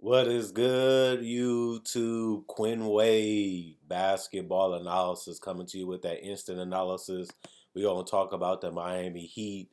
What is good, YouTube? Quinn Wade basketball analysis coming to you with that instant analysis. We're going to talk about the Miami Heat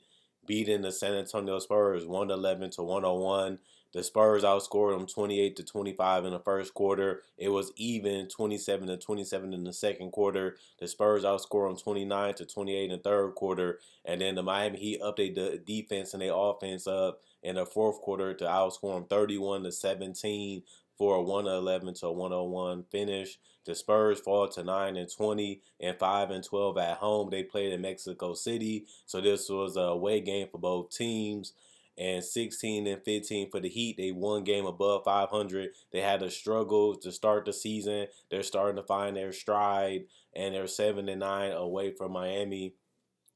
beating the San Antonio Spurs 111 to 101. The Spurs outscored them 28 to 25 in the first quarter. It was even 27 to 27 in the second quarter. The Spurs outscored them 29 to 28 in the third quarter. And then the Miami Heat updated the defense and their offense up in the fourth quarter to outscore them 31 to 17 for a 111 to 101 finish. The Spurs fall to 9 and 20 and 5 and 12 at home. They played in Mexico City, so this was a away game for both teams. And 16 and 15 for the Heat. They won game above 500. They had a struggle to start the season. They're starting to find their stride, and they're 7 and 9 away from Miami.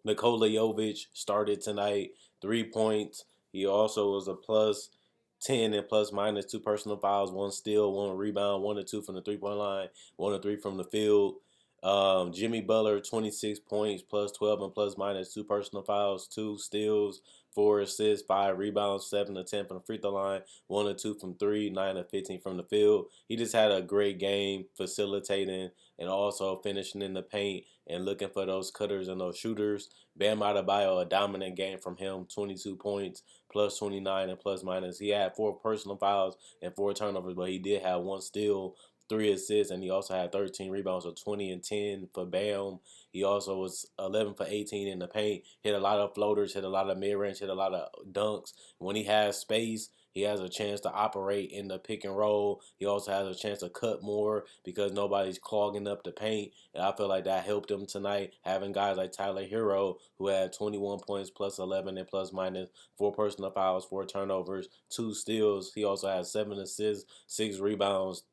Nikola Jovic started tonight, 3 points. He also was a plus 10 and plus minus two personal fouls, one steal, one rebound, 1 or 2 from the 3 point line, 1 or 3 from the field. Jimmy Butler, 26 points, plus 12 and plus minus two personal fouls, two steals, 4 assists, 5 rebounds, 7 or 10 from the free throw line, 1 or 2 from three, 9 or 15 from the field. He just had a great game facilitating and also finishing in the paint and looking for those cutters and those shooters. Bam Adebayo, a dominant game from him, 22 points, plus 29 and plus minus. He had 4 personal fouls and 4 turnovers, but he did have one steal, 3 assists, and he also had 13 rebounds, so 20 and 10 for Bam. He also was 11 for 18 in the paint, hit a lot of floaters, hit a lot of mid-range, hit a lot of dunks. When he has space, he has a chance to operate in the pick and roll. He also has a chance to cut more because nobody's clogging up the paint. And I feel like that helped him tonight, having guys like Tyler Hero, who had 21 points, plus 11 and plus minus, 4 personal fouls, 4 turnovers, 2 steals. He also had 7 assists, 6 rebounds.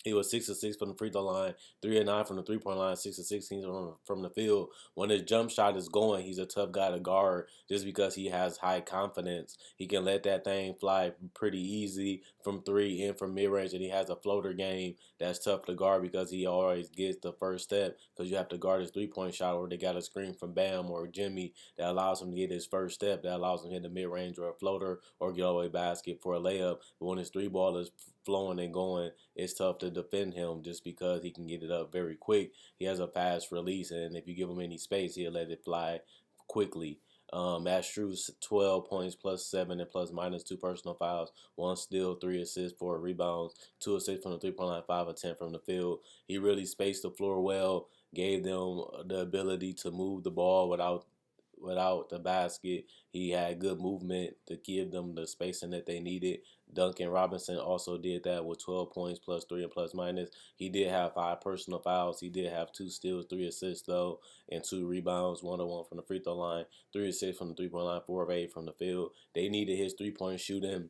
He was 6 of 6 from the free throw line, 3 of 9 from the 3 point line, 6 of 16 from the field. When his jump shot is going, he's a tough guy to guard just because he has high confidence. He can let that thing fly pretty easy from three and from mid range, and he has a floater game that's tough to guard because he always gets the first step because you have to guard his 3 point shot, or they got a screen from Bam or Jimmy that allows him to get his first step, that allows him to hit the mid range or a floater or get away basket for a layup. But when his three ball is flowing and going, it's tough to defend him just because he can get it up very quick. He has a fast release, and if you give him any space, he'll let it fly quickly. Matt Strus, 12 points, plus 7 and plus minus two personal fouls, one steal, 3 assists, 4 rebounds, 2 assists from the 3 point line, 5 of 10 from the field. He really spaced the floor well, gave them the ability to move the ball without the basket. He had good movement to give them the spacing that they needed. Duncan Robinson also did that with 12 points, plus 3 and plus minus. He did have 5 personal fouls. He did have 2 steals, 3 assists though, and 2 rebounds, 1 of 1 from the free throw line, 3 of 6 from the 3 point line, 4 of 8 from the field. They needed his 3 point shooting.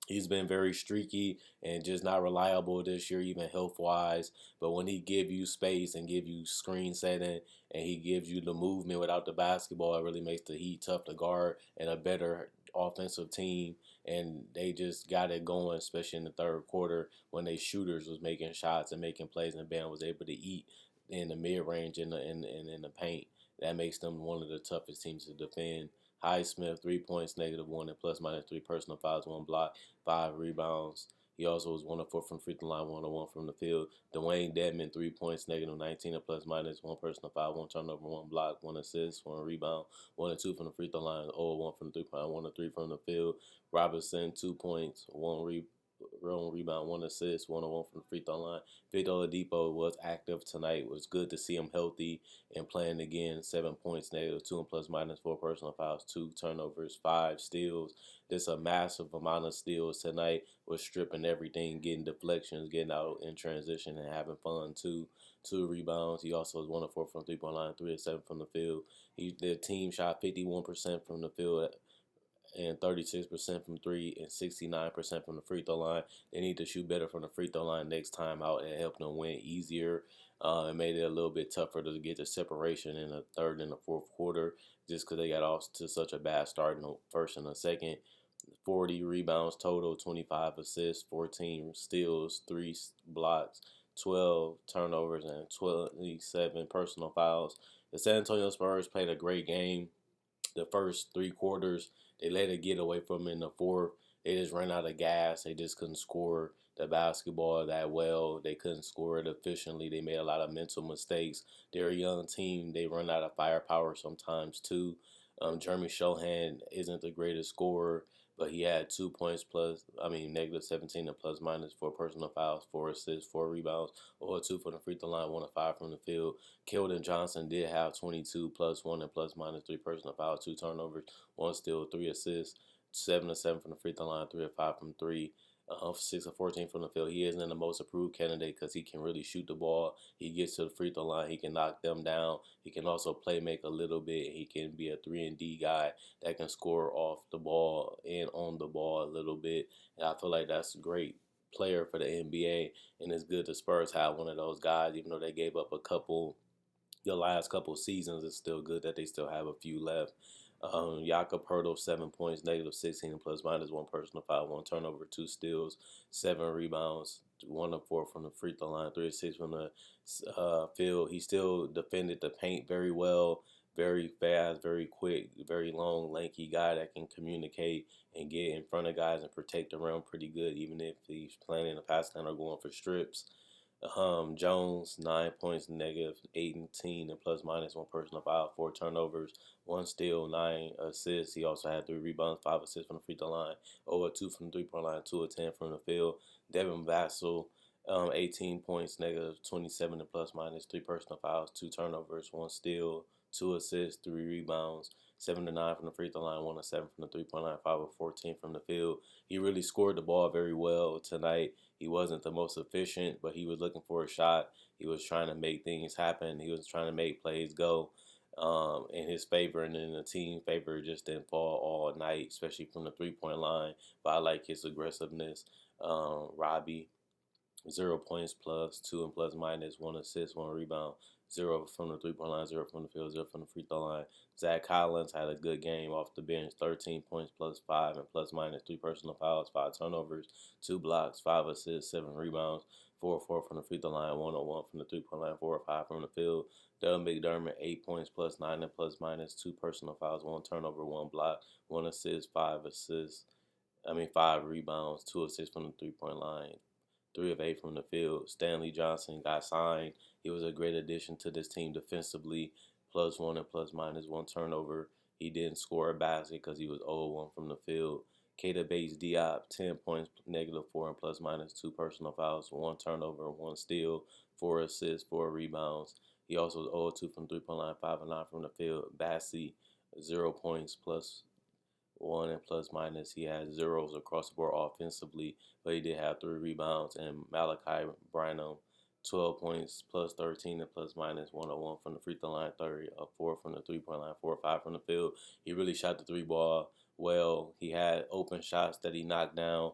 He's been very streaky and just not reliable this year, even health wise. But when he give you space and give you screen setting and he gives you the movement without the basketball, it really makes the Heat tough to guard and a better offensive team. And they just got it going, especially in the third quarter when they shooters was making shots and making plays, and Bam was able to eat in the mid range and in the paint. That makes them one of the toughest teams to defend. Highsmith, 3 points, -1, and plus minus 3 personal fouls, one block, 5 rebounds. He also was 1 of 4 from free throw line, 1 of 1 from the field. Dwayne Dedman, 3 points, -19, and plus minus one personal foul, one turnover, one block, 1 assist, 1 rebound, 1 of 2 from the free throw line, 0 of 1 from the 3 point line, 1 of 3 from the field. Robinson, 2 points, one rebound, 1 assist, 1 of 1 from the free throw line. Victor Oladipo was active tonight. It was good to see him healthy and playing again. 7 points, -2 and plus minus 4 personal fouls, 2 turnovers, 5 steals. This a massive amount of steals tonight. Was stripping everything, getting deflections, getting out in transition, and having fun too. 2 rebounds. He also was 1 of 4 from 3 point line, 3 of 7 from the field. The team shot 51% from the field and 36% from three and 69% from the free throw line. They need to shoot better from the free throw line next time out and help them win easier. It made it a little bit tougher to get the separation in the third and the fourth quarter just because they got off to such a bad start in the first and the second. 40 rebounds total, 25 assists, 14 steals, 3 blocks, 12 turnovers, and 27 personal fouls. The San Antonio Spurs played a great game the first 3 quarters. They let it get away from him in the fourth. They just ran out of gas. They just couldn't score the basketball that well. They couldn't score it efficiently. They made a lot of mental mistakes. They're a young team. They run out of firepower sometimes too. Jeremy Shohan isn't the greatest scorer, but he had 2 points plus, negative 17 and plus minus for personal fouls, 4 assists, 4 rebounds, or 2 from the free throw line, 1 of 5 from the field. Keldon Johnson did have 22 plus 1 and plus minus 3 personal fouls, 2 turnovers, 1 steal, 3 assists, 7 of 7 from the free throw line, 3 of 5 from three. 6 of 14 from the field. He isn't the most approved candidate because he can really shoot the ball. He gets to the free throw line. He can knock them down. He can also play make a little bit. He can be a 3-and-D guy that can score off the ball and on the ball a little bit. And I feel like that's a great player for the NBA. And it's good the Spurs have one of those guys, even though they gave up a couple the last couple of seasons. It's still good that they still have a few left. Jakob Hurtle, 7 points, negative 16 and plus minus 1 personal foul, 1 turnover, 2 steals, 7 rebounds, 1 of 4 from the free throw line, 3 of 6 from the field. He still defended the paint very well, very fast, very quick, very long, lanky guy that can communicate and get in front of guys and protect the rim pretty good, even if he's playing in the pass line or going for strips. Jones, 9 points, negative 18 and plus minus 1 personal foul, 4 turnovers, 1 steal, 9 assists. He also had 3 rebounds, 5 assists from the free throw line, 0 of 2 from the 3 point line, 2 of 10 from the field. Devin Vassell, 18 points, negative 27 and plus minus 3 personal fouls, 2 turnovers, 1 steal, 2 assists, 3 rebounds, 7 of 9 from the free throw line, 1 of 7 from the 3 point line, 5 of 14 from the field. He really scored the ball very well tonight. He wasn't the most efficient, but he was looking for a shot. He was trying to make things happen. He was trying to make plays go in his favor, and in the team favor. It just didn't fall all night, especially from the 3 point line. But I like his aggressiveness. Robbie, 0 points plus, 2 and plus minus, 1 assist, 1 rebound, 0 from the 3 point line, 0 from the field, 0 from the free throw line. Zach Collins had a good game off the bench, 13 points plus 5 and plus minus 3 personal fouls, 5 turnovers, 2 blocks, 5 assists, 7 rebounds, 4 of 4 from the free throw line, 1 of 1 from the 3 point line, 4 of 5 from the field. Doug McDermott, 8 points plus 9 and plus minus, 2 personal fouls, 1 turnover, 1 block, 1 assist, 5 assists. 5 rebounds, 2 assists from the 3 point line, 3 of 8 from the field. Stanley Johnson got signed. He was a great addition to this team defensively. +1 and plus minus 1 turnover. He didn't score a basket because he was 0-1 from the field. Keita Bates Diop, 10 points, -4 and plus minus 2 personal fouls, 1 turnover, 1 steal, 4 assists, 4 rebounds. He also was 0-2 from 3 point line, 5 of 9 from the field. Bassie, 0 points, +1 and plus minus. He had zeros across the board offensively, but he did have 3 rebounds. And Malachi Branham, 12 points, +13 and plus minus 101 from the free throw line, 30 of 4 from the 3 point line, 4 of 5 from the field. He really shot the three ball well. He had open shots that he knocked down.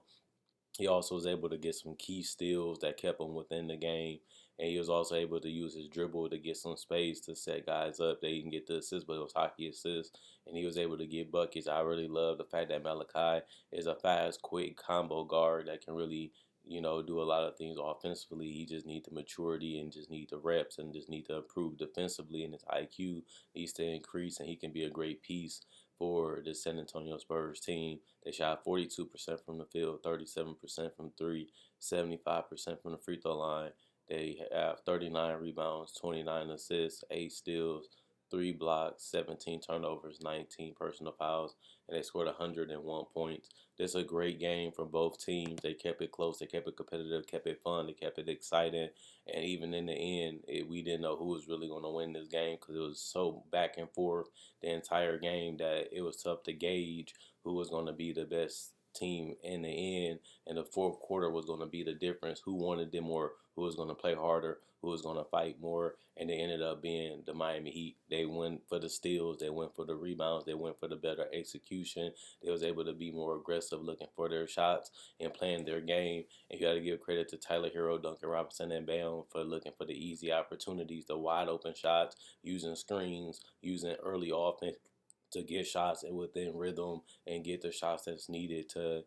He also was able to get some key steals that kept him within the game. And he was also able to use his dribble to get some space to set guys up. They can get the assist, but it was hockey assists. And he was able to get buckets. I really love the fact that Malachi is a fast, quick combo guard that can really, do a lot of things offensively. He just needs the maturity and just need the reps and just need to improve defensively. And his IQ needs to increase, and he can be a great piece for the San Antonio Spurs team. They shot 42% from the field, 37% from three, 75% from the free throw line. They have 39 rebounds, 29 assists, 8 steals, 3 blocks, 17 turnovers, 19 personal fouls, and they scored 101 points. This is a great game from both teams. They kept it close, they kept it competitive, kept it fun, they kept it exciting, and even in the end, we didn't know who was really going to win this game because it was so back and forth the entire game that it was tough to gauge who was going to be the best team in the end, and the fourth quarter was going to be the difference. Who wanted them more? Who was going to play harder? Who was going to fight more? And they ended up being the Miami Heat. They went for the steals. They went for the rebounds. They went for the better execution. They was able to be more aggressive, looking for their shots and playing their game. And you got to give credit to Tyler Hero, Duncan Robinson, and Bam for looking for the easy opportunities, the wide open shots, using screens, using early offense to get shots and within rhythm and get the shots that's needed to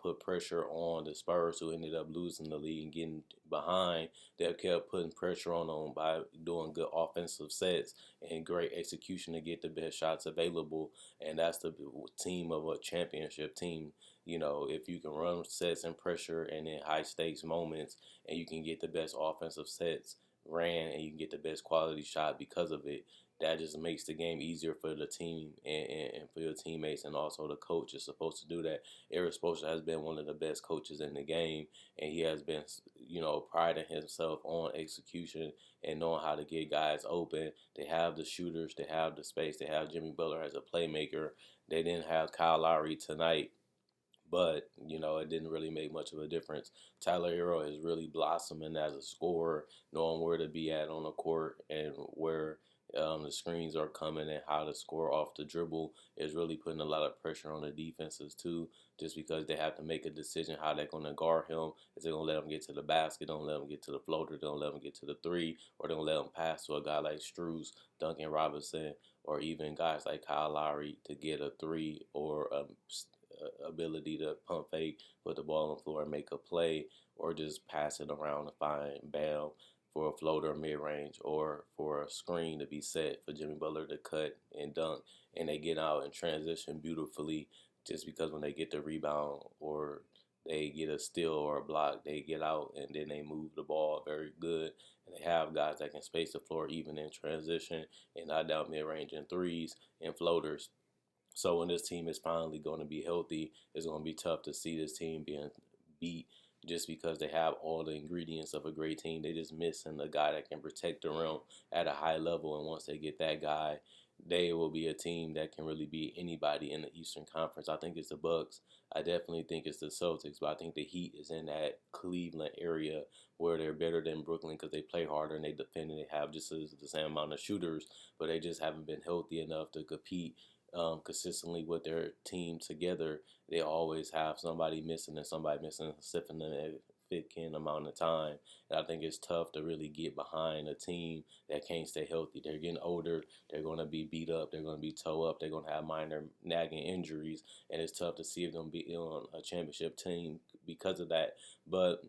put pressure on the Spurs, who ended up losing the lead and getting behind. They kept putting pressure on them by doing good offensive sets and great execution to get the best shots available. And that's the team of a championship team. if you can run sets and pressure and in high stakes moments, and you can get the best offensive sets ran, and you can get the best quality shot because of it, that just makes the game easier for the team and for your teammates, and also the coach is supposed to do that. Eric Spoelstra has been one of the best coaches in the game, and he has been, priding himself on execution and knowing how to get guys open. They have the shooters, they have the space, they have Jimmy Butler as a playmaker. They didn't have Kyle Lowry tonight, but it didn't really make much of a difference. Tyler Hero is really blossoming as a scorer, knowing where to be at on the court and where the screens are coming and how to score off the dribble is really putting a lot of pressure on the defenses too, just because they have to make a decision how they're going to guard him. Is they going to let him get to the basket, don't let him get to the floater, don't let him get to the three, or don't let him pass to a guy like Struz, Duncan Robinson, or even guys like Kyle Lowry to get a three or ability to pump fake, put the ball on the floor and make a play, or just pass it around and find Bam for a floater mid range, or for a screen to be set for Jimmy Butler to cut and dunk, and they get out and transition beautifully. Just because when they get the rebound or they get a steal or a block, they get out and then they move the ball very good. And they have guys that can space the floor even in transition and knock down mid range and threes and floaters. So when this team is finally going to be healthy, it's going to be tough to see this team being beat just because they have all the ingredients of a great team. They just missing the guy that can protect the rim at a high level. And once they get that guy, they will be a team that can really beat anybody in the Eastern Conference. I think it's the Bucks. I definitely think it's the Celtics, but I think the Heat is in that Cleveland area where they're better than Brooklyn because they play harder and they defend and they have just the same amount of shooters, but they just haven't been healthy enough to compete consistently with their team together. They always have somebody missing and somebody missing a significant amount of time. And I think it's tough to really get behind a team that can't stay healthy. They're getting older. They're going to be beat up. They're going to be toe up. They're going to have minor nagging injuries. And it's tough to see if they're going to be on a championship team because of that. But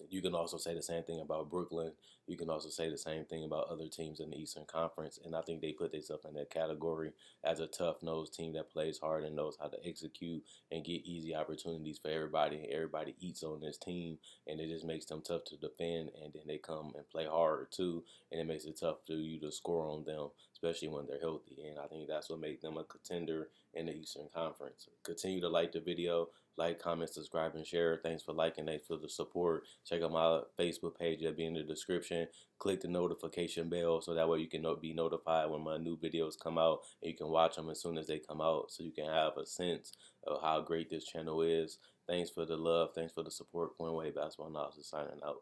you can also say the same thing about Brooklyn. You can also say the same thing about other teams in the Eastern Conference. And I think they put themselves in that category as a tough-nosed team that plays hard and knows how to execute and get easy opportunities for everybody. And everybody eats on this team, and it just makes them tough to defend. And then they come and play hard, too. And it makes it tough for you to score on them, especially when they're healthy. And I think that's what makes them a contender in the Eastern Conference. Continue to like the video. Like, comment, subscribe, and share. Thanks for liking. Thanks for the support. Check out my Facebook page. That'll be in the description. Click the notification bell so that way you can be notified when my new videos come out. And you can watch them as soon as they come out so you can have a sense of how great this channel is. Thanks for the love. Thanks for the support. Quinn Wade Basketball Analysis signing out.